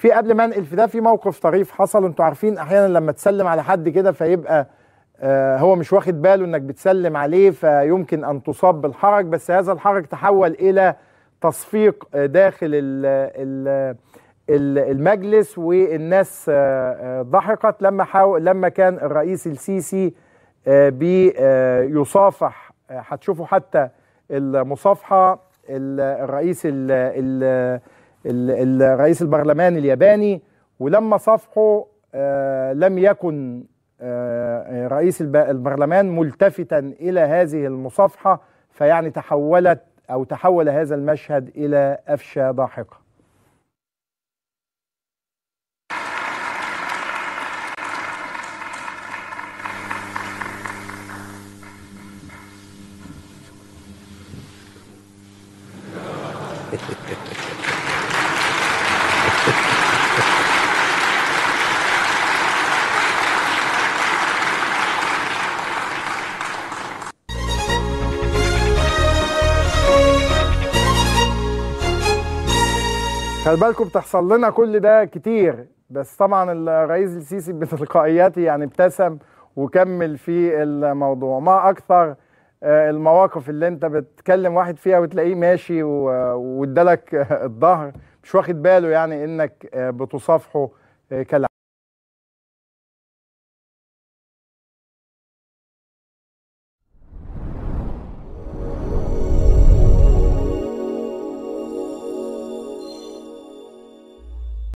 في قبل ما انقل في ده، في موقف طريف حصل. انتوا عارفين احيانا لما تسلم على حد كده فيبقى هو مش واخد باله انك بتسلم عليه، فيمكن ان تصاب بالحرج، بس هذا الحرج تحول الى تصفيق داخل المجلس، والناس ضحكت لما كان الرئيس السيسي بيصافح. هتشوفوا حتى المصافحة الرئيس البرلمان الياباني، ولما صافحه لم يكن رئيس البرلمان ملتفتا إلى هذه المصافحة، فيعني تحول هذا المشهد إلى أفشى ضاحكة. خلي بالكم بتحصل لنا كل ده كتير، بس طبعا الرئيس السيسي بتلقائياته يعني ابتسم وكمل في الموضوع. ما اكثر المواقف اللي انت بتكلم واحد فيها وتلاقيه ماشي وادالك الظهر مش واخد باله يعني انك بتصافحه كالعادة.